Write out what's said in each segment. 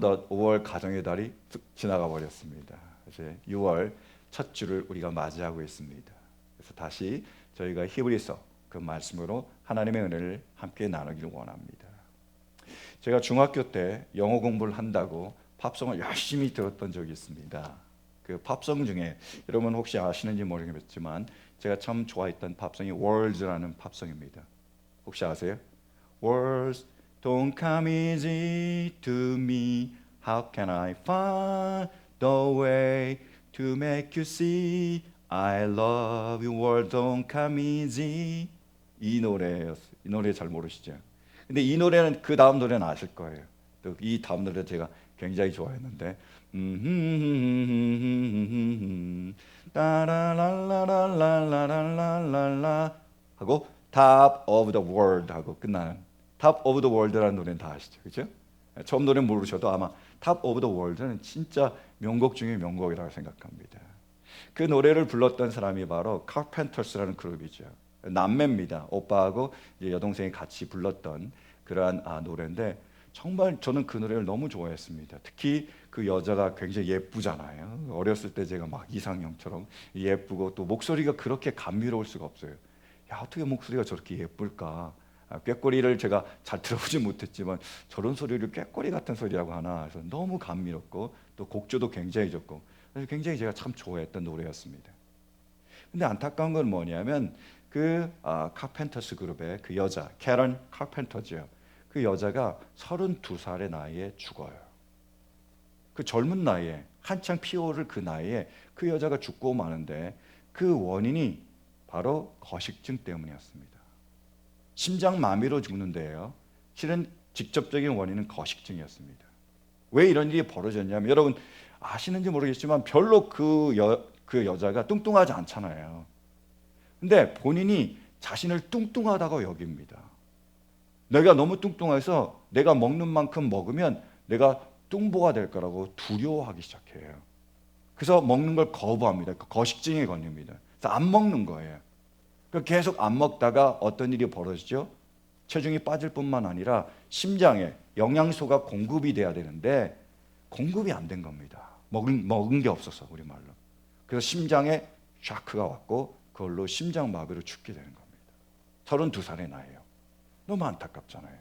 5월 가정의 달이 쑥 지나가 버렸습니다. 이제 6월 첫 주를 우리가 맞이하고 있습니다. 그래서 다시 저희가 히브리서 그 말씀으로 하나님의 은혜를 함께 나누기를 원합니다. 제가 중학교 때 영어 공부를 한다고 팝송을 열심히 들었던 적이 있습니다. 그 팝송 중에 여러분 혹시 아시는지 모르겠지만 제가 참 좋아했던 팝송이 Words라는 팝송입니다. 혹시 아세요? Words don't come easy to me. How can I find the way to make you see I love you? Words don't come easy. 이 노래였어요. 이 노래 잘 모르시죠? 근데 이 노래는 그 다음 노래는 아실 거예요. 또 이 다음 노래 제가 굉장히 좋아했는데 따라랄라랄라랄라랄라 하고 Top of the World 하고 끝나는 Top of the World라는 노래는 다 아시죠, 그렇죠? 처음 노래 모르셔도 아마 Top of the World는 진짜 명곡 중에 명곡이라고 생각합니다. 그 노래를 불렀던 사람이 바로 Carpenters라는 그룹이죠. 남매입니다. 오빠하고 이제 여동생이 같이 불렀던 그러한 노래인데 정말 저는 그 노래를 너무 좋아했습니다. 특히 그 여자가 굉장히 예쁘잖아요. 어렸을 때 제가 막 이상형처럼 예쁘고 또 목소리가 그렇게 감미로울 수가 없어요. 야, 어떻게 목소리가 저렇게 예쁠까? 꾀꼬리를 제가 잘 들어보지 못했지만 저런 소리를 꾀꼬리 같은 소리라고 하나 해서 너무 감미롭고 또 곡조도 굉장히 좋고 그래서 굉장히 제가 참 좋아했던 노래였습니다. 근데 안타까운 건 뭐냐면 그 카펜터스 그룹의 그 여자 캐런 카펜터죠. 그 여자가 32살의 나이에 죽어요. 그 젊은 나이에 한창 피어오를 그 나이에 그 여자가 죽고 마는데 그 원인이 바로 거식증 때문이었습니다. 심장마비로 죽는데요. 실은 직접적인 원인은 거식증이었습니다. 왜 이런 일이 벌어졌냐면 여러분 아시는지 모르겠지만 별로 그 여자가 뚱뚱하지 않잖아요. 근데 본인이 자신을 뚱뚱하다고 여깁니다. 내가 너무 뚱뚱해서 내가 먹는 만큼 먹으면 내가 뚱보가 될 거라고 두려워하기 시작해요. 그래서 먹는 걸 거부합니다. 거식증에 걸립니다. 그래서 안 먹는 거예요. 계속 안 먹다가 어떤 일이 벌어지죠? 체중이 빠질 뿐만 아니라 심장에 영양소가 공급이 돼야 되는데 공급이 안 된 겁니다. 먹은 게 없어서 우리말로. 그래서 심장에 샤크가 왔고 그걸로 심장마비로 죽게 되는 겁니다. 32살의 나이에요. 너무 안타깝잖아요.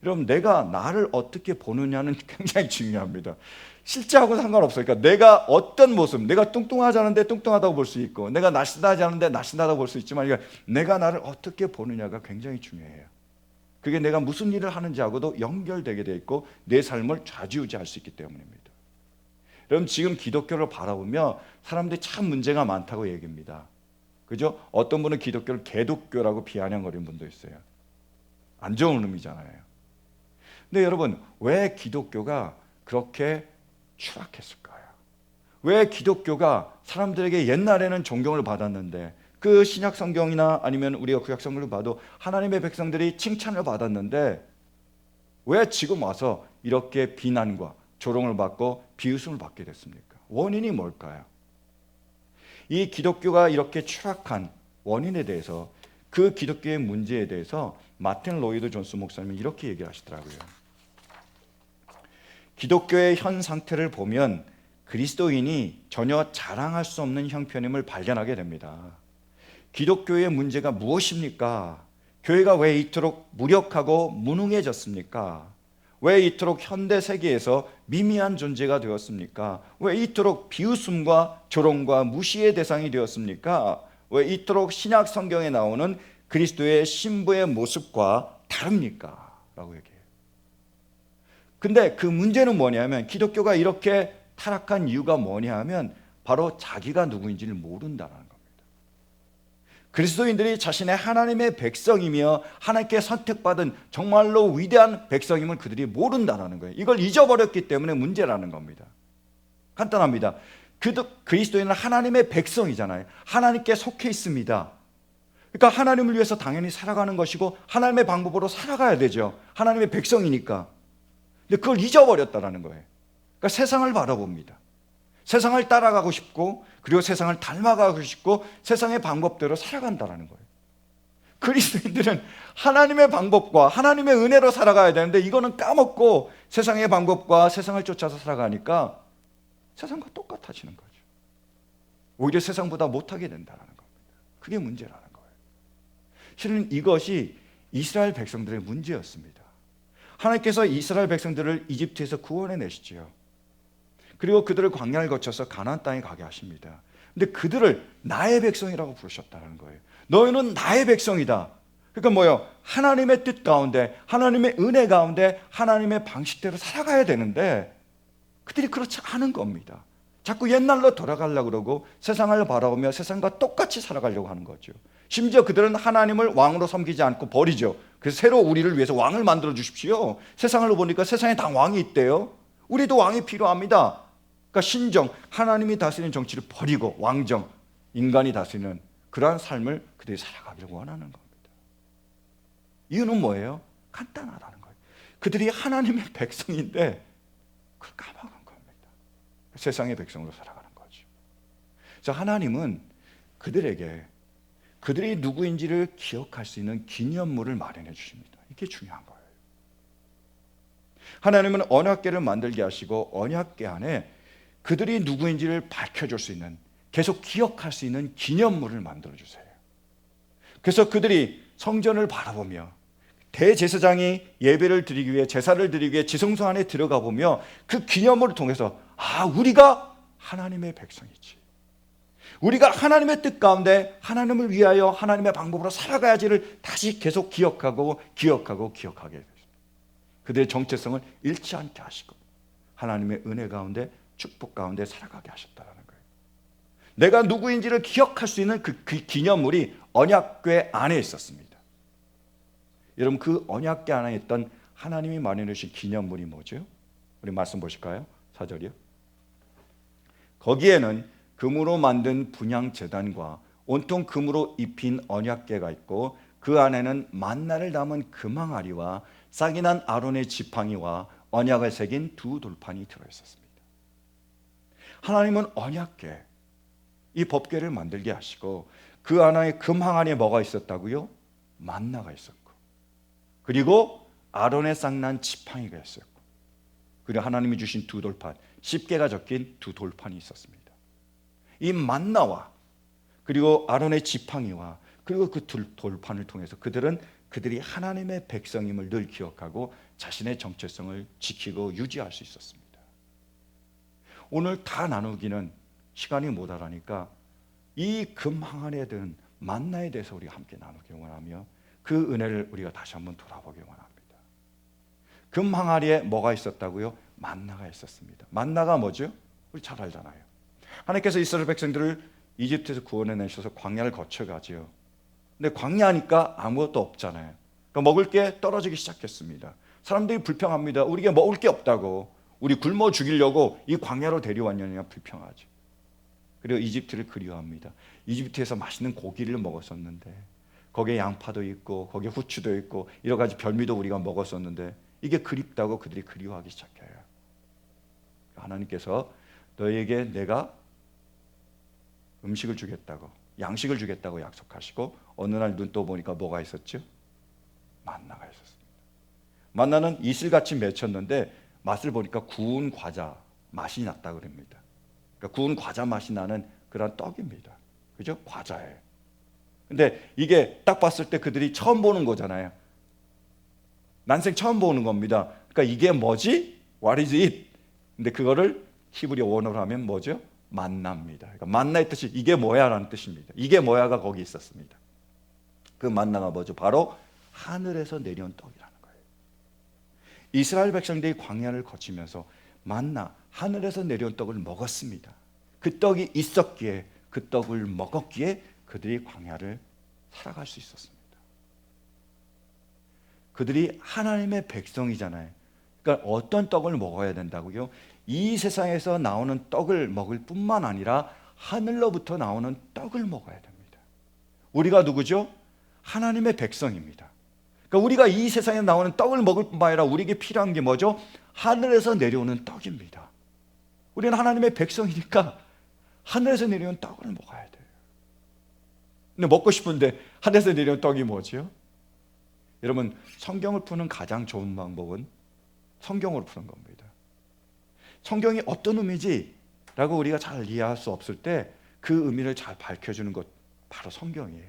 여러분 내가 나를 어떻게 보느냐는 굉장히 중요합니다. 실제하고 상관없어요. 그러니까 내가 어떤 모습, 내가 뚱뚱하지 않은데 뚱뚱하다고 볼 수 있고 내가 날씬하지 않은데 날씬하다고 볼 수 있지만 내가 나를 어떻게 보느냐가 굉장히 중요해요. 그게 내가 무슨 일을 하는지하고도 연결되게 돼 있고 내 삶을 좌지우지할 수 있기 때문입니다. 여러분 지금 기독교를 바라보며 사람들이 참 문제가 많다고 얘기합니다. 그죠? 어떤 분은 기독교를 개독교라고 비아냥거리는 분도 있어요. 안 좋은 의미잖아요. 근데 여러분 왜 기독교가 그렇게 추락했을까요? 왜 기독교가 사람들에게 옛날에는 존경을 받았는데 그 신약 성경이나 아니면 우리가 구약 성경을 봐도 하나님의 백성들이 칭찬을 받았는데 왜 지금 와서 이렇게 비난과 조롱을 받고 비웃음을 받게 됐습니까? 원인이 뭘까요? 이 기독교가 이렇게 추락한 원인에 대해서 그 기독교의 문제에 대해서 마틴 로이드 존스 목사님이 이렇게 얘기하시더라고요. 기독교의 현 상태를 보면 그리스도인이 전혀 자랑할 수 없는 형편임을 발견하게 됩니다. 기독교의 문제가 무엇입니까? 교회가 왜 이토록 무력하고 무능해졌습니까? 왜 이토록 현대 세계에서 미미한 존재가 되었습니까? 왜 이토록 비웃음과 조롱과 무시의 대상이 되었습니까? 왜 이토록 신약 성경에 나오는 그리스도의 신부의 모습과 다릅니까? 라고 얘기해요. 근데 그 문제는 뭐냐면 기독교가 이렇게 타락한 이유가 뭐냐 하면 바로 자기가 누구인지를 모른다는 겁니다. 그리스도인들이 자신의 하나님의 백성이며 하나님께 선택받은 정말로 위대한 백성임을 그들이 모른다는 거예요. 이걸 잊어버렸기 때문에 문제라는 겁니다. 간단합니다. 그리스도인은 하나님의 백성이잖아요. 하나님께 속해 있습니다. 그러니까 하나님을 위해서 당연히 살아가는 것이고 하나님의 방법으로 살아가야 되죠. 하나님의 백성이니까. 근데 그걸 잊어버렸다는 거예요. 그러니까 세상을 바라봅니다. 세상을 따라가고 싶고 그리고 세상을 닮아가고 싶고 세상의 방법대로 살아간다는 거예요. 그리스도인들은 하나님의 방법과 하나님의 은혜로 살아가야 되는데 이거는 까먹고 세상의 방법과 세상을 쫓아서 살아가니까 세상과 똑같아지는 거죠. 오히려 세상보다 못하게 된다는 겁니다. 그게 문제라는 거예요. 실은 이것이 이스라엘 백성들의 문제였습니다. 하나님께서 이스라엘 백성들을 이집트에서 구원해 내시지요. 그리고 그들을 광야를 거쳐서 가나안 땅에 가게 하십니다. 근데 그들을 나의 백성이라고 부르셨다는 거예요. 너희는 나의 백성이다. 그러니까 뭐예요? 하나님의 뜻 가운데, 하나님의 은혜 가운데, 하나님의 방식대로 살아가야 되는데 그들이 그렇지 않은 겁니다. 자꾸 옛날로 돌아가려고 그러고 세상을 바라보며 세상과 똑같이 살아가려고 하는 거죠. 심지어 그들은 하나님을 왕으로 섬기지 않고 버리죠. 그래서 새로 우리를 위해서 왕을 만들어 주십시오. 세상을 보니까 세상에 다 왕이 있대요. 우리도 왕이 필요합니다. 그러니까 신정, 하나님이 다스리는 정치를 버리고 왕정, 인간이 다스리는 그러한 삶을 그들이 살아가려고 원하는 겁니다. 이유는 뭐예요? 간단하다는 거예요. 그들이 하나님의 백성인데 그걸 까먹은 겁니다. 세상의 백성으로 살아가는 거죠. 그래서 하나님은 그들에게 그들이 누구인지를 기억할 수 있는 기념물을 마련해 주십니다. 이게 중요한 거예요. 하나님은 언약궤를 만들게 하시고 언약궤 안에 그들이 누구인지를 밝혀줄 수 있는, 계속 기억할 수 있는 기념물을 만들어 주세요. 그래서 그들이 성전을 바라보며 대제사장이 예배를 드리기 위해, 제사를 드리기 위해 지성소 안에 들어가 보며 그 기념물을 통해서 우리가 하나님의 백성이지, 우리가 하나님의 뜻 가운데 하나님을 위하여 하나님의 방법으로 살아가야지를 다시 계속 기억하게 됐습니다. 그들의 정체성을 잃지 않게 하시고 하나님의 은혜 가운데, 축복 가운데 살아가게 하셨다는 거예요. 내가 누구인지를 기억할 수 있는 그 기념물이 언약궤 안에 있었습니다. 여러분, 그 언약궤 안에 있던 하나님이 마련해 주신 기념물이 뭐죠? 우리 말씀 보실까요? 4절이요. 거기에는 금으로 만든 분향제단과 온통 금으로 입힌 언약궤가 있고 그 안에는 만나를 담은 금항아리와 싹이 난 아론의 지팡이와 언약을 새긴 두 돌판이 들어있었습니다. 하나님은 언약궤, 이 법궤를 만들게 하시고 그 안에 금항아리에 뭐가 있었다고요? 만나가 있었고, 그리고 아론의 싹난 지팡이가 있었고, 그리고 하나님이 주신 두 돌판, 10개가 적힌 두 돌판이 있었습니다. 이 만나와 그리고 아론의 지팡이와 그리고 그 돌판을 통해서 그들이 하나님의 백성임을 늘 기억하고 자신의 정체성을 지키고 유지할 수 있었습니다. 오늘 다 나누기는 시간이 모자라니까 이 금항아리에 든 만나에 대해서 우리가 함께 나누기 원하며 그 은혜를 우리가 다시 한번 돌아보기 원합니다. 금항아리에 뭐가 있었다고요? 만나가 있었습니다. 만나가 뭐죠? 우리 잘 알잖아요. 하나님께서 이스라엘 백성들을 이집트에서 구원해 내셔서 광야를 거쳐가지요. 근데 광야니까 아무것도 없잖아요. 그러니까 먹을 게 떨어지기 시작했습니다. 사람들이 불평합니다. 우리가 먹을 게 없다고, 우리 굶어 죽이려고 이 광야로 데려왔느냐 불평하죠. 그리고 이집트를 그리워합니다. 이집트에서 맛있는 고기를 먹었었는데 거기에 양파도 있고 거기에 후추도 있고 여러 가지 별미도 우리가 먹었었는데 이게 그립다고 그들이 그리워하기 시작해요. 하나님께서 너희에게 내가 음식을 주겠다고, 양식을 주겠다고 약속하시고 어느 날 눈 떠 보니까 뭐가 있었죠? 만나가 있었습니다. 만나는 이슬같이 맺혔는데 맛을 보니까 구운 과자 맛이 났다 그럽니다. 그러니까 구운 과자 맛이 나는 그런 떡입니다. 그죠? 과자예요. 근데 이게 딱 봤을 때 그들이 처음 보는 거잖아요. 난생 처음 보는 겁니다. 그러니까 이게 뭐지? What is it? 근데 그거를 히브리어 원어로 하면 뭐죠? 만나입니다. 그러니까 만나의 뜻이 이게 뭐야라는 뜻입니다. 이게 뭐야가 거기 있었습니다. 그 만나가 뭐죠? 바로 하늘에서 내려온 떡이라는 거예요. 이스라엘 백성들이 광야를 거치면서 만나, 하늘에서 내려온 떡을 먹었습니다. 그 떡이 있었기에, 그 떡을 먹었기에 그들이 광야를 살아갈 수 있었습니다. 그들이 하나님의 백성이잖아요. 그러니까 어떤 떡을 먹어야 된다고요? 이 세상에서 나오는 떡을 먹을 뿐만 아니라 하늘로부터 나오는 떡을 먹어야 됩니다. 우리가 누구죠? 하나님의 백성입니다. 그러니까 우리가 이 세상에 나오는 떡을 먹을 뿐만 아니라 우리에게 필요한 게 뭐죠? 하늘에서 내려오는 떡입니다. 우리는 하나님의 백성이니까 하늘에서 내려온 떡을 먹어야 돼요. 근데 먹고 싶은데 하늘에서 내려온 떡이 뭐지요? 여러분, 성경을 푸는 가장 좋은 방법은 성경으로 푸는 겁니다. 성경이 어떤 의미지라고 우리가 잘 이해할 수 없을 때 그 의미를 잘 밝혀주는 것 바로 성경이에요.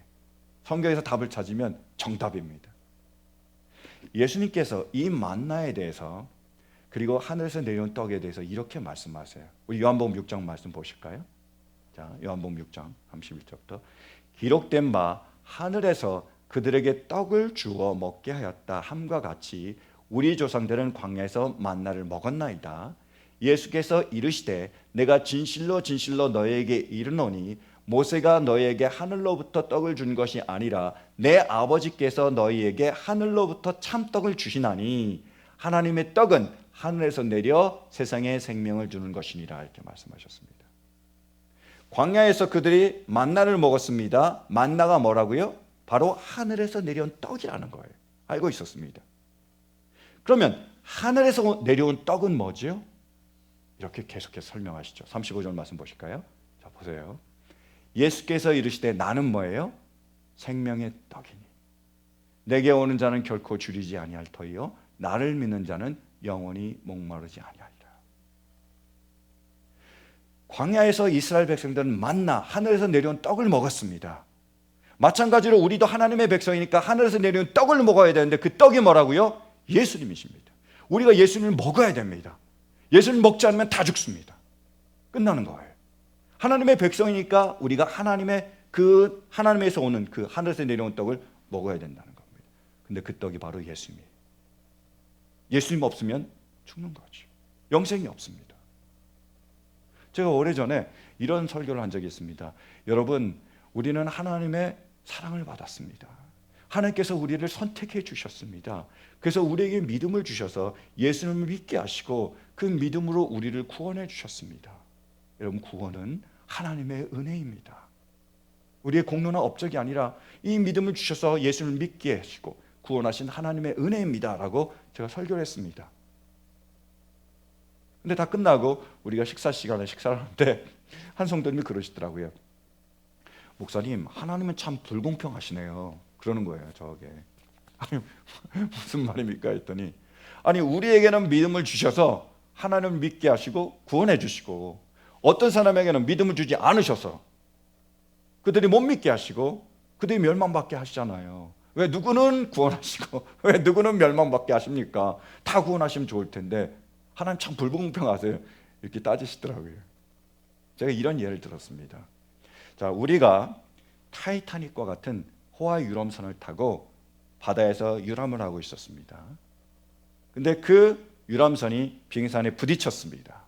성경에서 답을 찾으면 정답입니다. 예수님께서 이 만나에 대해서 그리고 하늘에서 내려온 떡에 대해서 이렇게 말씀하세요. 우리 요한복음 6장 말씀 보실까요? 자, 요한복음 6장 31절부터 기록된 바 하늘에서 그들에게 떡을 주어 먹게 하였다 함과 같이 우리 조상들은 광야에서 만나를 먹었나이다. 예수께서 이르시되 내가 진실로 진실로 너희에게 이르노니 모세가 너희에게 하늘로부터 떡을 준 것이 아니라 내 아버지께서 너희에게 하늘로부터 참떡을 주시나니 하나님의 떡은 하늘에서 내려 세상에 생명을 주는 것이니라 이렇게 말씀하셨습니다. 광야에서 그들이 만나를 먹었습니다. 만나가 뭐라고요? 바로 하늘에서 내려온 떡이라는 거예요. 알고 있었습니다. 그러면 하늘에서 내려온 떡은 뭐죠? 이렇게 계속해서 설명하시죠. 35절 말씀 보실까요? 자, 보세요. 예수께서 이르시되 나는 뭐예요? 생명의 떡이니 내게 오는 자는 결코 줄이지 아니할 터이요 나를 믿는 자는 영원히 목마르지 아니하리라. 광야에서 이스라엘 백성들은 만나 하늘에서 내려온 떡을 먹었습니다. 마찬가지로 우리도 하나님의 백성이니까 하늘에서 내려온 떡을 먹어야 되는데 그 떡이 뭐라고요? 예수님이십니다. 우리가 예수님을 먹어야 됩니다. 예수님을 먹지 않으면 다 죽습니다. 끝나는 거예요. 하나님의 백성이니까 우리가 하나님에서 오는 그 하늘에서 내려온 떡을 먹어야 된다는 겁니다. 근데 그 떡이 바로 예수님이에요. 예수님 없으면 죽는 거죠. 영생이 없습니다. 제가 오래전에 이런 설교를 한 적이 있습니다. 여러분, 우리는 하나님의 사랑을 받았습니다. 하나님께서 우리를 선택해 주셨습니다. 그래서 우리에게 믿음을 주셔서 예수님을 믿게 하시고 그 믿음으로 우리를 구원해 주셨습니다. 여러분, 구원은 하나님의 은혜입니다. 우리의 공로나 업적이 아니라 이 믿음을 주셔서 예수님을 믿게 하시고 구원하신 하나님의 은혜입니다 라고 제가 설교를 했습니다. 근데 다 끝나고 우리가 식사 시간에 식사를 하는데 한 성도님이 그러시더라고요. 목사님, 하나님은 참 불공평하시네요. 그러는 거예요, 저게. 아니, 무슨 말입니까? 했더니 아니, 우리에게는 믿음을 주셔서 하나님을 믿게 하시고 구원해 주시고 어떤 사람에게는 믿음을 주지 않으셔서 그들이 못 믿게 하시고 그들이 멸망받게 하시잖아요. 왜 누구는 구원하시고 왜 누구는 멸망받게 하십니까? 다 구원하시면 좋을 텐데 하나님 참 불공평하세요. 이렇게 따지시더라고요. 제가 이런 예를 들었습니다. 자, 우리가 타이타닉과 같은 호화 유람선을 타고 바다에서 유람을 하고 있었습니다. 근데 그 유람선이 비행선에 부딪혔습니다.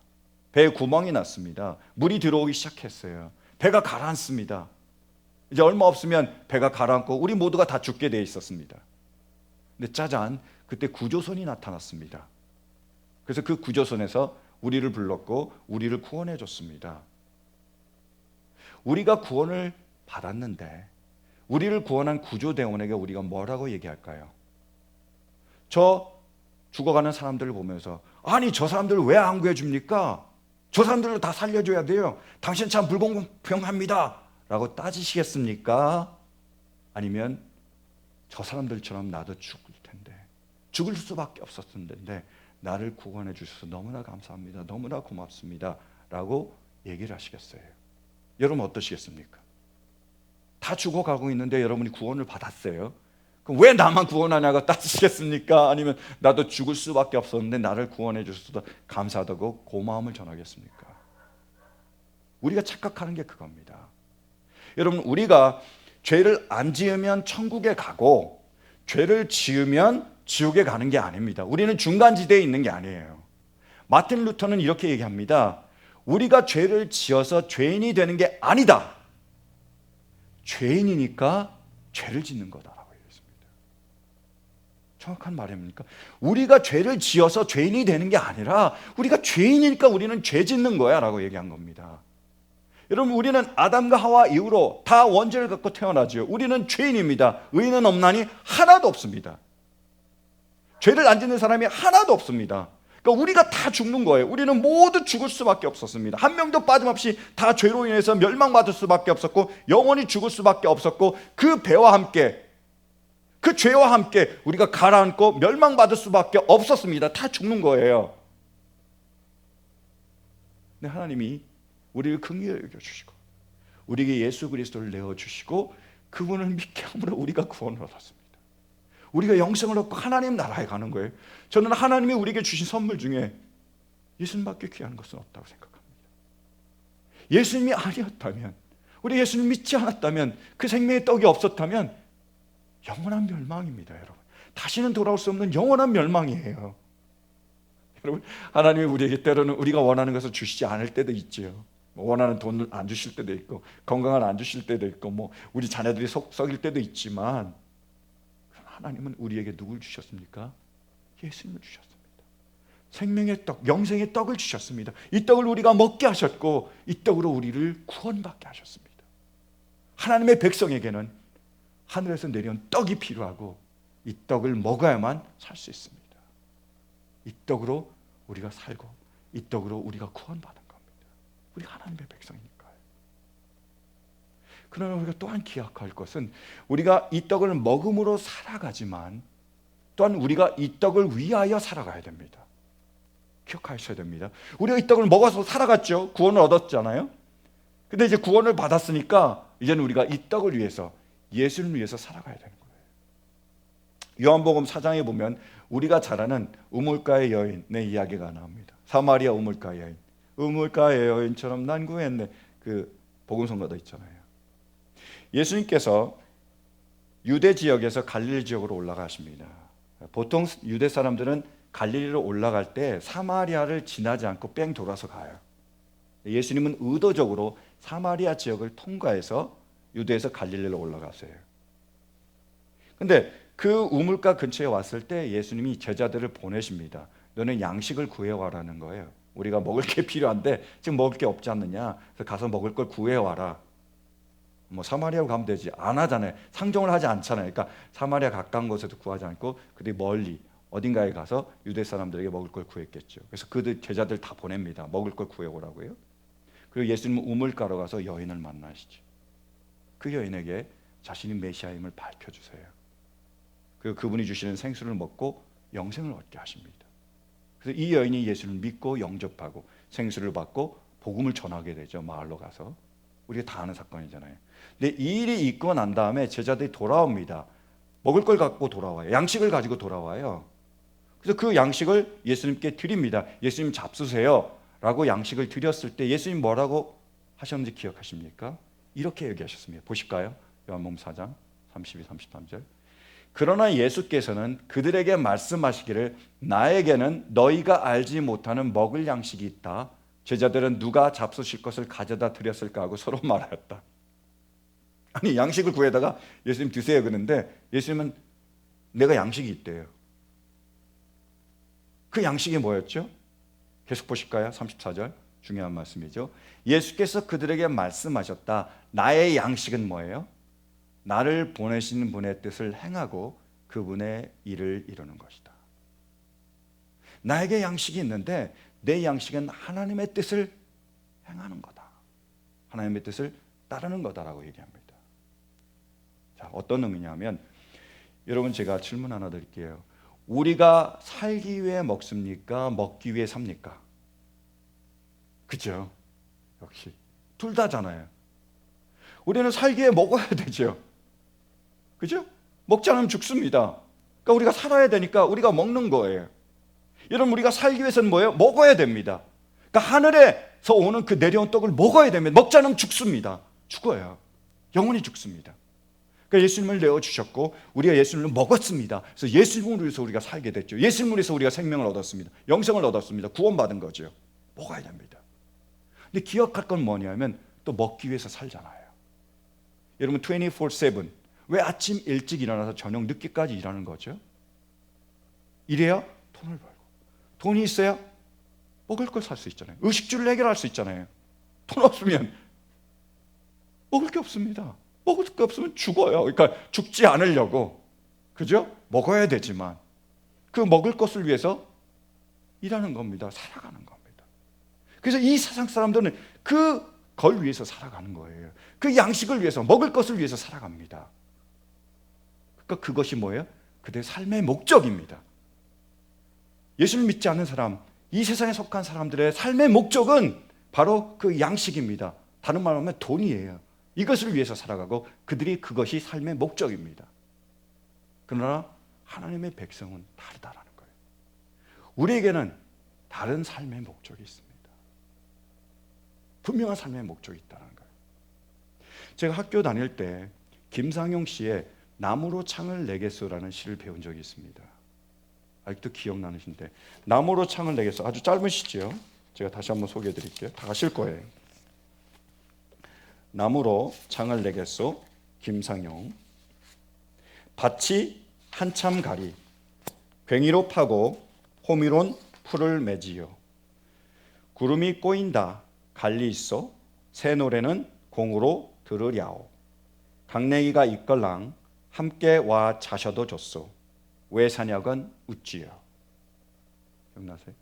배에 구멍이 났습니다. 물이 들어오기 시작했어요. 배가 가라앉습니다. 이제 얼마 없으면 배가 가라앉고 우리 모두가 다 죽게 돼 있었습니다. 근데 짜잔, 그때 구조선이 나타났습니다. 그래서 그 구조선에서 우리를 불렀고 우리를 구원해 줬습니다. 우리가 구원을 받았는데 우리를 구원한 구조대원에게 우리가 뭐라고 얘기할까요? 저 죽어가는 사람들을 보면서 아니, 저 사람들을 왜 안 구해줍니까? 저 사람들을 다 살려줘야 돼요. 당신 참 불공평합니다 라고 따지시겠습니까? 아니면 저 사람들처럼 나도 죽을 텐데, 죽을 수밖에 없었을 텐데 나를 구원해 주셔서 너무나 감사합니다, 너무나 고맙습니다 라고 얘기를 하시겠어요? 여러분 어떠시겠습니까? 다 죽어가고 있는데 여러분이 구원을 받았어요. 그럼 왜 나만 구원하냐고 따지시겠습니까? 아니면 나도 죽을 수밖에 없었는데 나를 구원해 주셔서 감사하다고 고마움을 전하겠습니까? 우리가 착각하는 게 그겁니다. 여러분, 우리가 죄를 안 지으면 천국에 가고 죄를 지으면 지옥에 가는 게 아닙니다. 우리는 중간지대에 있는 게 아니에요. 마틴 루터는 이렇게 얘기합니다. 우리가 죄를 지어서 죄인이 되는 게 아니다. 죄인이니까 죄를 짓는 거다라고 얘기했습니다. 정확한 말입니까? 우리가 죄를 지어서 죄인이 되는 게 아니라 우리가 죄인이니까 우리는 죄 짓는 거야 라고 얘기한 겁니다. 여러분, 우리는 아담과 하와 이후로 다 원죄를 갖고 태어나죠. 우리는 죄인입니다. 의인은 없나니 하나도 없습니다. 죄를 안 짓는 사람이 하나도 없습니다. 그러니까 우리가 다 죽는 거예요. 우리는 모두 죽을 수밖에 없었습니다. 한 명도 빠짐없이 다 죄로 인해서 멸망받을 수밖에 없었고 영원히 죽을 수밖에 없었고 그 배와 함께 그 죄와 함께 우리가 가라앉고 멸망받을 수밖에 없었습니다. 다 죽는 거예요. 근데 하나님이 우리를 긍휼히 여겨주시고 우리에게 예수 그리스도를 내어주시고 그분을 믿게 함으로 우리가 구원을 얻었습니다. 우리가 영생을 얻고 하나님 나라에 가는 거예요. 저는 하나님이 우리에게 주신 선물 중에 예수님밖에 귀한 것은 없다고 생각합니다. 예수님이 아니었다면, 우리 예수님 믿지 않았다면, 그 생명의 떡이 없었다면 영원한 멸망입니다. 여러분, 다시는 돌아올 수 없는 영원한 멸망이에요. 여러분, 하나님이 우리에게 때로는 우리가 원하는 것을 주시지 않을 때도 있지요. 원하는 돈을 안 주실 때도 있고 건강을 안 주실 때도 있고 뭐 우리 자녀들이 썩일 때도 있지만 하나님은 우리에게 누굴 주셨습니까? 예수님을 주셨습니다. 생명의 떡, 영생의 떡을 주셨습니다. 이 떡을 우리가 먹게 하셨고 이 떡으로 우리를 구원받게 하셨습니다. 하나님의 백성에게는 하늘에서 내려온 떡이 필요하고 이 떡을 먹어야만 살 수 있습니다. 이 떡으로 우리가 살고 이 떡으로 우리가 구원받은 겁니다. 우리 하나님의 백성이니까요. 그러나 우리가 또한 기억할 것은 우리가 이 떡을 먹음으로 살아가지만 또한 우리가 이 떡을 위하여 살아가야 됩니다. 기억하셔야 됩니다. 우리가 이 떡을 먹어서 살아갔죠. 구원을 얻었잖아요. 근데 이제 구원을 받았으니까 이제는 우리가 이 떡을 위해서 예수를 위해서 살아가야 되는 거예요. 요한복음 4장에 보면 우리가 잘 아는 우물가의 여인의 이야기가 나옵니다. 사마리아 우물가의 여인. 우물가의 여인처럼 난 구했네. 그 복음성가도 있잖아요. 예수님께서 유대 지역에서 갈릴리 지역으로 올라가십니다. 보통 유대 사람들은 갈릴리로 올라갈 때 사마리아를 지나지 않고 뺑 돌아서 가요. 예수님은 의도적으로 사마리아 지역을 통과해서 유대에서 갈릴리로 올라가세요. 근데 그 우물가 근처에 왔을 때 예수님이 제자들을 보내십니다. 너는 양식을 구해와라는 거예요. 우리가 먹을 게 필요한데 지금 먹을 게 없지 않느냐. 그래서 가서 먹을 걸 구해와라. 뭐 사마리아로 가면 되지. 안 하잖아요. 상종을 하지 않잖아요. 그러니까 사마리아 가까운 곳에도 구하지 않고 그들이 멀리 어딘가에 가서 유대 사람들에게 먹을 걸 구했겠죠. 그래서 그들 제자들 다 보냅니다. 먹을 걸 구해오라고요. 그리고 예수님은 우물가로 가서 여인을 만나시죠. 그 여인에게 자신이 메시아임을 밝혀주세요. 그리고 그분이 주시는 생수를 먹고 영생을 얻게 하십니다. 그래서 이 여인이 예수를 믿고 영접하고 생수를 받고 복음을 전하게 되죠. 마을로 가서. 우리가 다 아는 사건이잖아요. 근데 이 일이 있고 난 다음에 제자들이 돌아옵니다. 먹을 걸 갖고 돌아와요. 양식을 가지고 돌아와요. 그래서 그 양식을 예수님께 드립니다. 예수님 잡수세요 라고 양식을 드렸을 때 예수님 뭐라고 하셨는지 기억하십니까? 이렇게 얘기하셨습니다. 보실까요? 요한복음 4장 32, 33절. 그러나 예수께서는 그들에게 말씀하시기를 나에게는 너희가 알지 못하는 먹을 양식이 있다. 제자들은 누가 잡수실 것을 가져다 드렸을까 하고 서로 말하였다. 아니 양식을 구해다가 예수님 드세요 그러는데 예수님은 내가 양식이 있대요. 그 양식이 뭐였죠? 계속 보실까요? 34절 중요한 말씀이죠. 예수께서 그들에게 말씀하셨다. 나의 양식은 뭐예요? 나를 보내시는 분의 뜻을 행하고 그분의 일을 이루는 것이다. 나에게 양식이 있는데 내 양식은 하나님의 뜻을 행하는 거다. 하나님의 뜻을 따르는 거다라고 얘기합니다. 자, 어떤 의미냐면 여러분 제가 질문 하나 드릴게요. 우리가 살기 위해 먹습니까? 먹기 위해 삽니까? 그죠? 역시 둘 다잖아요. 우리는 살기 위해 먹어야 되죠. 그죠? 먹지 않으면 죽습니다. 그러니까 우리가 살아야 되니까 우리가 먹는 거예요. 여러분 우리가 살기 위해서는 뭐예요? 먹어야 됩니다. 그러니까 하늘에서 오는 그 내려온 떡을 먹어야 됩니다. 먹지 않으면 죽습니다. 죽어요. 영원히 죽습니다. 그러니까 예수님을 내어주셨고 우리가 예수님을 먹었습니다. 그래서 예수님을 위해서 우리가 살게 됐죠. 예수님을 위해서 우리가 생명을 얻었습니다. 영생을 얻었습니다. 구원받은 거죠. 먹어야 됩니다. 근데 기억할 건 뭐냐면 또 먹기 위해서 살잖아요. 여러분 24/7 왜 아침 일찍 일어나서 저녁 늦게까지 일하는 거죠? 이래야 돈을 벌고 돈이 있어야 먹을 걸 살 수 있잖아요. 의식주를 해결할 수 있잖아요. 돈 없으면 먹을 게 없습니다. 먹을 게 없으면 죽어요. 그러니까 죽지 않으려고 그죠? 먹어야 되지만 그 먹을 것을 위해서 일하는 겁니다. 살아가는 겁니다. 그래서 이 세상 사람들은 그걸 위해서 살아가는 거예요. 그 양식을 위해서, 먹을 것을 위해서 살아갑니다. 그러니까 그것이 뭐예요? 그들의 삶의 목적입니다. 예수를 믿지 않는 사람, 이 세상에 속한 사람들의 삶의 목적은 바로 그 양식입니다. 다른 말로 하면 돈이에요. 이것을 위해서 살아가고 그들이 그것이 삶의 목적입니다. 그러나 하나님의 백성은 다르다라는 거예요. 우리에게는 다른 삶의 목적이 있습니다. 분명한 삶의 목적이 있다는 거예요. 제가 학교 다닐 때 김상용 씨의 나무로 창을 내겠소라는 시를 배운 적이 있습니다. 아직도 기억나시는데, 나무로 창을 내겠소, 아주 짧은 시죠. 제가 다시 한번 소개해 드릴게요. 다 아실 거예요. 나무로 창을 내겠소, 김상용. 밭이 한참 가리, 괭이로 파고 호미론 풀을 매지요. 구름이 꼬인다 갈리 있어, 새 노래는 공으로 들으랴오. 강냉이가 이끌랑 함께 와 자셔도 줬소, 왜 사냥은 웃지요. 기억나세요?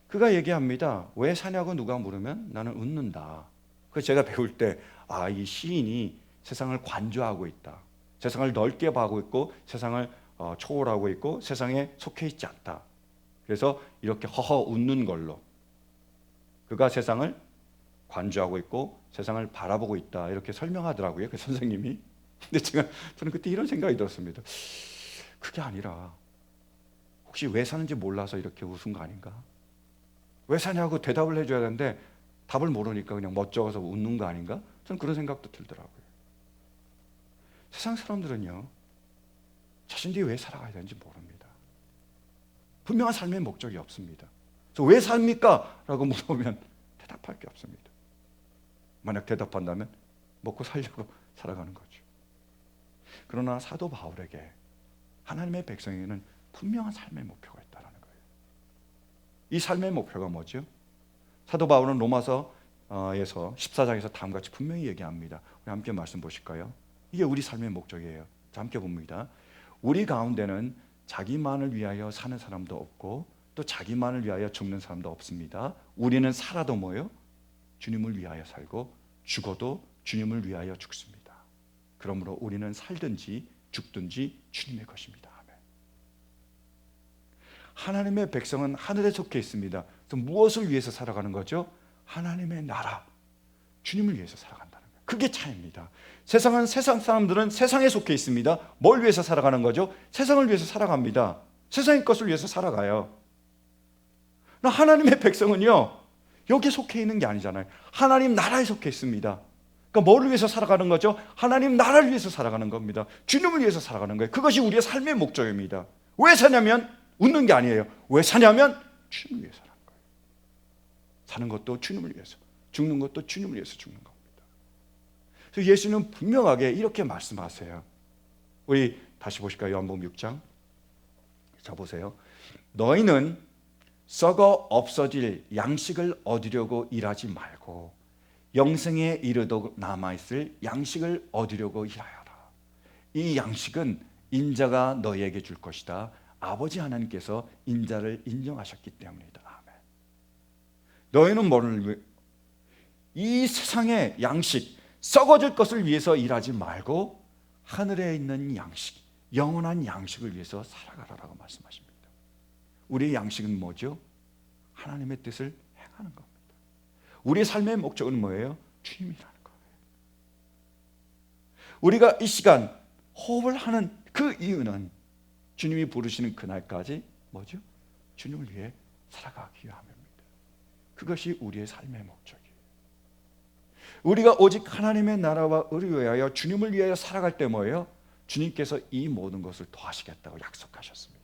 그가 얘기합니다. 왜 사냐고 누가 물으면 나는 웃는다. 그래서 제가 배울 때, 이 시인이 세상을 관조하고 있다, 세상을 넓게 봐고 있고 세상을 초월하고 있고 세상에 속해 있지 않다. 그래서 이렇게 허허 웃는 걸로 그가 세상을 관조하고 있고 세상을 바라보고 있다, 이렇게 설명하더라고요, 그 선생님이. 근데 저는 그때 이런 생각이 들었습니다. 그게 아니라 혹시 왜 사는지 몰라서 이렇게 웃은 거 아닌가? 왜 사냐고 대답을 해줘야 되는데 답을 모르니까 그냥 멋쩍어서 웃는 거 아닌가? 저는 그런 생각도 들더라고요. 세상 사람들은요, 자신들이 왜 살아가야 되는지 모릅니다. 분명한 삶의 목적이 없습니다. 그래서 왜 삽니까? 라고 물어보면 대답할 게 없습니다. 만약 대답한다면 먹고 살려고 살아가는 거죠. 그러나 사도 바울에게 하나님의 백성에게는 분명한 삶의 목표가 있다는 거예요. 이 삶의 목표가 뭐죠? 사도 바울은 로마서에서 14장에서 다음과 같이 분명히 얘기합니다. 우리 함께 말씀 보실까요? 이게 우리 삶의 목적이에요. 자, 함께 봅니다. 우리 가운데는 자기만을 위하여 사는 사람도 없고 또 자기만을 위하여 죽는 사람도 없습니다. 우리는 살아도 뭐예요? 주님을 위하여 살고 죽어도 주님을 위하여 죽습니다. 그러므로 우리는 살든지 죽든지 주님의 것입니다. 아멘. 하나님의 백성은 하늘에 속해 있습니다. 그래서 무엇을 위해서 살아가는 거죠? 하나님의 나라, 주님을 위해서 살아간다는 거예요. 그게 차이입니다. 세상 사람들은 세상에 속해 있습니다. 뭘 위해서 살아가는 거죠? 세상을 위해서 살아갑니다. 세상의 것을 위해서 살아가요. 하나님의 백성은요, 여기에 속해 있는 게 아니잖아요. 하나님 나라에 속해 있습니다. 그러니까 뭐를 위해서 살아가는 거죠? 하나님 나라를 위해서 살아가는 겁니다. 주님을 위해서 살아가는 거예요. 그것이 우리의 삶의 목적입니다. 왜 사냐면 웃는 게 아니에요. 왜 사냐면 주님을 위해서 사는 거예요. 사는 것도 주님을 위해서, 죽는 것도 주님을 위해서 죽는 겁니다. 그래서 예수는 분명하게 이렇게 말씀하세요. 우리 다시 보실까요? 요한복음 6장. 자, 보세요. 너희는 썩어 없어질 양식을 얻으려고 일하지 말고 영생에 이르도록 남아있을 양식을 얻으려고 일하여라. 이 양식은 인자가 너희에게 줄 것이다. 아버지 하나님께서 인자를 인정하셨기 때문이다. 아멘. 너희는 뭐를, 이 세상의 양식, 썩어질 것을 위해서 일하지 말고 하늘에 있는 양식, 영원한 양식을 위해서 살아가라라고 말씀하십니다. 우리의 양식은 뭐죠? 하나님의 뜻을 행하는 겁니다. 우리의 삶의 목적은 뭐예요? 주님이라는 거예요. 우리가 이 시간 호흡을 하는 그 이유는 주님이 부르시는 그날까지 뭐죠? 주님을 위해 살아가기 위함입니다. 그것이 우리의 삶의 목적이에요. 우리가 오직 하나님의 나라와 의를 위하여 주님을 위하여 살아갈 때 뭐예요? 주님께서 이 모든 것을 더하시겠다고 약속하셨습니다.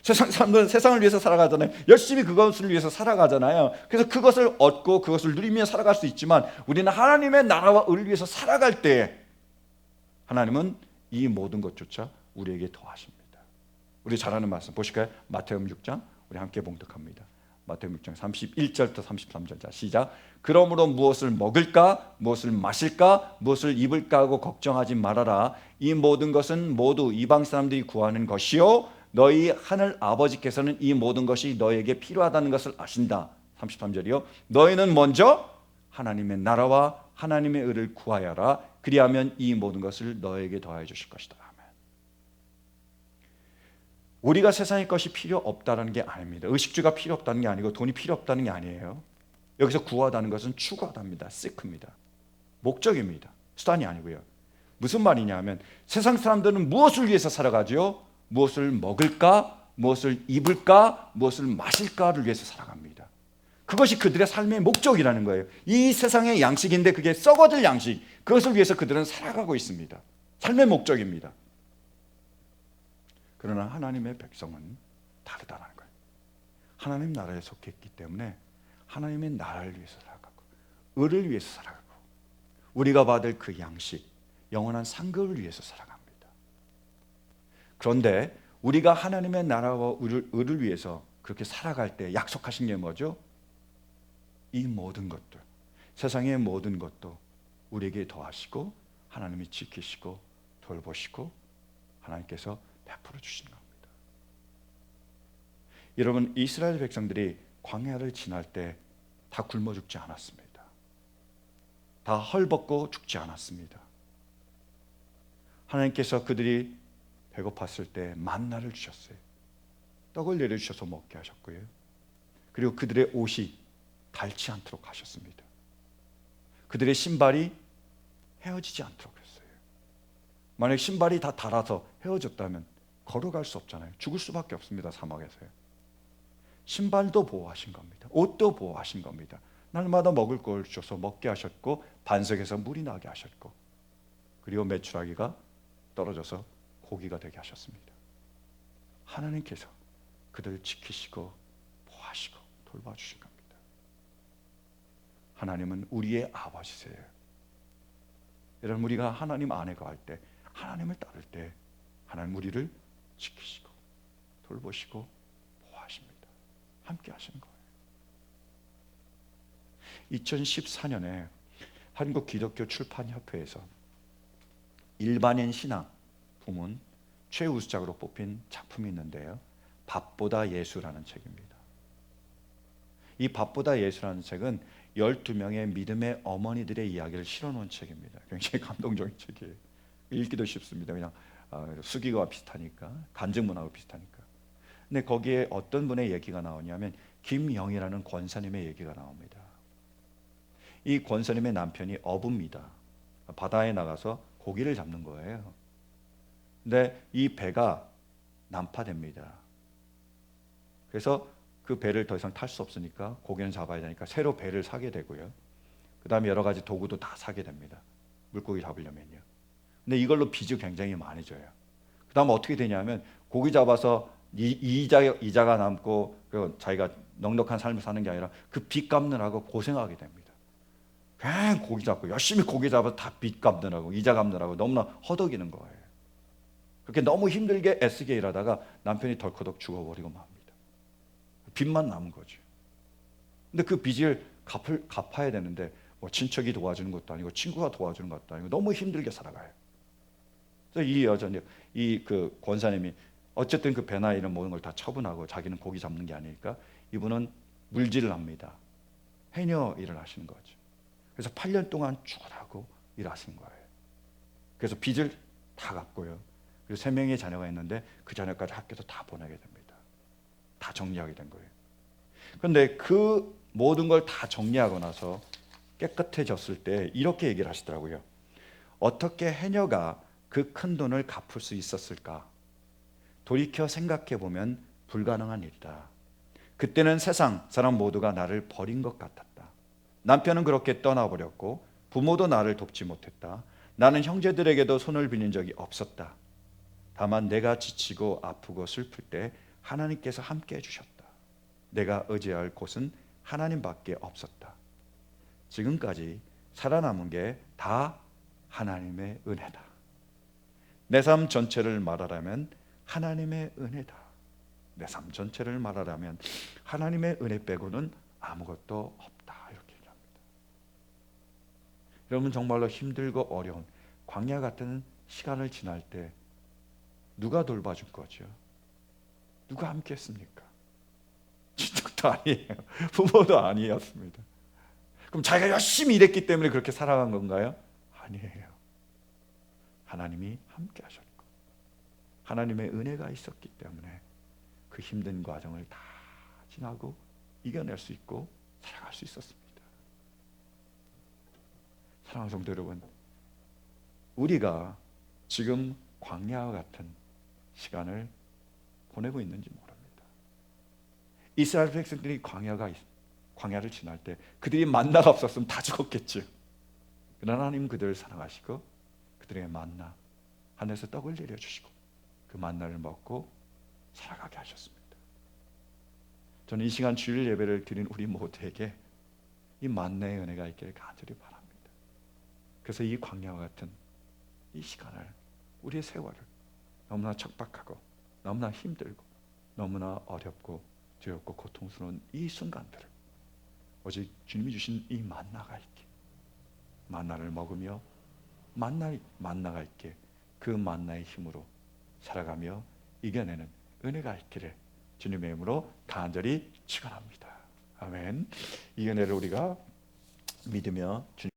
세상 사람들은 세상을 위해서 살아가잖아요. 열심히 그것을 위해서 살아가잖아요. 그래서 그것을 얻고 그것을 누리며 살아갈 수 있지만 우리는 하나님의 나라와 의를 위해서 살아갈 때에 하나님은 이 모든 것조차 우리에게 더하십니다. 우리 잘 아는 말씀 보실까요? 마태복음 6장 우리 함께 봉독합니다. 마태복음 6장 31절부터 33절. 자, 시작. 그러므로 무엇을 먹을까, 무엇을 마실까, 무엇을 입을까 하고 걱정하지 말아라. 이 모든 것은 모두 이방 사람들이 구하는 것이요 너희 하늘 아버지께서는 이 모든 것이 너에게 필요하다는 것을 아신다. 33절이요. 너희는 먼저 하나님의 나라와 하나님의 의를 구하여라. 그리하면 이 모든 것을 너에게 더하여 주실 것이다. 아멘. 우리가 세상의 것이 필요 없다는 게 아닙니다. 의식주가 필요 없다는 게 아니고 돈이 필요 없다는 게 아니에요. 여기서 구하다는 것은 추구하다입니다. seek입니다. 목적입니다. 수단이 아니고요. 무슨 말이냐면 세상 사람들은 무엇을 위해서 살아가죠? 무엇을 먹을까? 무엇을 입을까? 무엇을 마실까를 위해서 살아갑니다. 그것이 그들의 삶의 목적이라는 거예요. 이 세상의 양식인데 그게 썩어질 양식, 그것을 위해서 그들은 살아가고 있습니다. 삶의 목적입니다. 그러나 하나님의 백성은 다르다는 거예요. 하나님 나라에 속했기 때문에 하나님의 나라를 위해서 살아가고 의를 위해서 살아가고 우리가 받을 그 양식, 영원한 상급을 위해서 살아갑니다. 그런데 우리가 하나님의 나라와 의를 위해서 그렇게 살아갈 때 약속하신 게 뭐죠? 이 모든 것들, 세상의 모든 것도 우리에게 더하시고 하나님이 지키시고 돌보시고 하나님께서 베풀어 주시는 겁니다. 여러분, 이스라엘 백성들이 광야를 지날 때 다 굶어 죽지 않았습니다. 다 헐벗고 죽지 않았습니다. 하나님께서 그들이 배고팠을 때 만나를 주셨어요. 떡을 내려주셔서 먹게 하셨고요. 그리고 그들의 옷이 닳지 않도록 하셨습니다. 그들의 신발이 헤어지지 않도록 했어요. 만약 신발이 다 닳아서 헤어졌다면 걸어갈 수 없잖아요. 죽을 수밖에 없습니다. 사막에서요. 신발도 보호하신 겁니다. 옷도 보호하신 겁니다. 날마다 먹을 걸 주셔서 먹게 하셨고 반석에서 물이 나게 하셨고 그리고 메추라기가 떨어져서 고기가 되게 하셨습니다. 하나님께서 그들을 지키시고 보호하시고 돌봐주신 겁니다. 하나님은 우리의 아버지세요. 여러분, 우리가 하나님 안에 거할 때, 하나님을 따를 때 하나님 우리를 지키시고 돌보시고 보호하십니다. 함께 하시는 거예요. 2014년에 한국 기독교 출판협회에서 일반인 신앙 부문 최우수작으로 뽑힌 작품이 있는데요. 밥보다 예수라는 책입니다. 이 밥보다 예수라는 책은 12명의 믿음의 어머니들의 이야기를 실어놓은 책입니다. 굉장히 감동적인 책이에요. 읽기도 쉽습니다. 그냥 수기가 비슷하니까, 간증문하고 비슷하니까. 근데 거기에 어떤 분의 얘기가 나오냐면 김영이라는 권사님의 얘기가 나옵니다. 이 권사님의 남편이 어부입니다. 바다에 나가서 고기를 잡는 거예요. 근데 이 배가 난파됩니다. 그래서 그 배를 더 이상 탈 수 없으니까 고기는 잡아야 되니까 새로 배를 사게 되고요. 그 다음에 여러 가지 도구도 다 사게 됩니다. 물고기 잡으려면요. 근데 이걸로 빚을 굉장히 많이 져요. 그 다음 어떻게 되냐면 고기 잡아서 이자가 남고 자기가 넉넉한 삶을 사는 게 아니라 그 빚 갚느라고 고생하게 됩니다. 그냥 고기 잡고 열심히 고기 잡아서 다 빚 갚느라고 이자 갚느라고 너무나 허덕이는 거예요. 그렇게 너무 힘들게 애쓰게 일하다가 남편이 덜커덕 죽어버리고 맙니다. 빚만 남은 거죠. 근데 그 빚을 갚아야 되는데 뭐 친척이 도와주는 것도 아니고 친구가 도와주는 것도 아니고 너무 힘들게 살아가요. 그래서 이 여자는 그 권사님이 어쨌든 그 배나 이런 모든 걸 다 처분하고 자기는 고기 잡는 게 아니니까 이분은 물질을 합니다. 해녀 일을 하시는 거죠. 그래서 8년 동안 죽어라고 일하신 거예요. 그래서 빚을 다 갚고요. 그리고 3명의 자녀가 있는데 그 자녀까지 학교도 다 보내게 됩니다. 다 정리하게 된 거예요. 그런데 그 모든 걸 다 정리하고 나서 깨끗해졌을 때 이렇게 얘기를 하시더라고요. 어떻게 해녀가 그 큰 돈을 갚을 수 있었을까? 돌이켜 생각해 보면 불가능한 일이다. 그때는 세상 사람 모두가 나를 버린 것 같았다. 남편은 그렇게 떠나버렸고 부모도 나를 돕지 못했다. 나는 형제들에게도 손을 빌린 적이 없었다. 다만 내가 지치고 아프고 슬플 때 하나님께서 함께 해주셨다. 내가 의지할 곳은 하나님밖에 없었다. 지금까지 살아남은 게 다 하나님의 은혜다. 내 삶 전체를 말하라면 하나님의 은혜다. 내 삶 전체를 말하라면 하나님의 은혜 빼고는 아무것도 없다. 이렇게 얘기합니다. 여러분, 정말로 힘들고 어려운 광야 같은 시간을 지날 때 누가 돌봐줄 거죠? 누가 함께 했습니까? 친척도 아니에요. 부모도 아니었습니다. 그럼 자기가 열심히 일했기 때문에 그렇게 살아간 건가요? 아니에요. 하나님이 함께 하셨고 하나님의 은혜가 있었기 때문에 그 힘든 과정을 다 지나고 이겨낼 수 있고 살아갈 수 있었습니다. 사랑하는 성도 여러분, 우리가 지금 광야와 같은 시간을 보내고 있는지 모릅니다. 이스라엘 백성들이 광야를 지날 때 그들이 만나가 없었으면 다 죽었겠죠. 그러나 하나님 그들을 사랑하시고 그들의 만나 하늘에서 떡을 내려주시고 그 만나를 먹고 살아가게 하셨습니다. 저는 이 시간 주일 예배를 드린 우리 모두에게 이 만나의 은혜가 있기를 간절히 바랍니다. 그래서 이 광야와 같은 이 시간을, 우리의 세월을, 너무나 척박하고 너무나 힘들고 너무나 어렵고 두렵고 고통스러운 이 순간들을 오직 주님이 주신 이 만나가 있게, 만나를 먹으며 만나가 있게 그 만나의 힘으로 살아가며 이겨내는 은혜가 있기를 주님의 이름으로 간절히 축원합니다. 아멘. 이 은혜를 우리가 믿으며 주님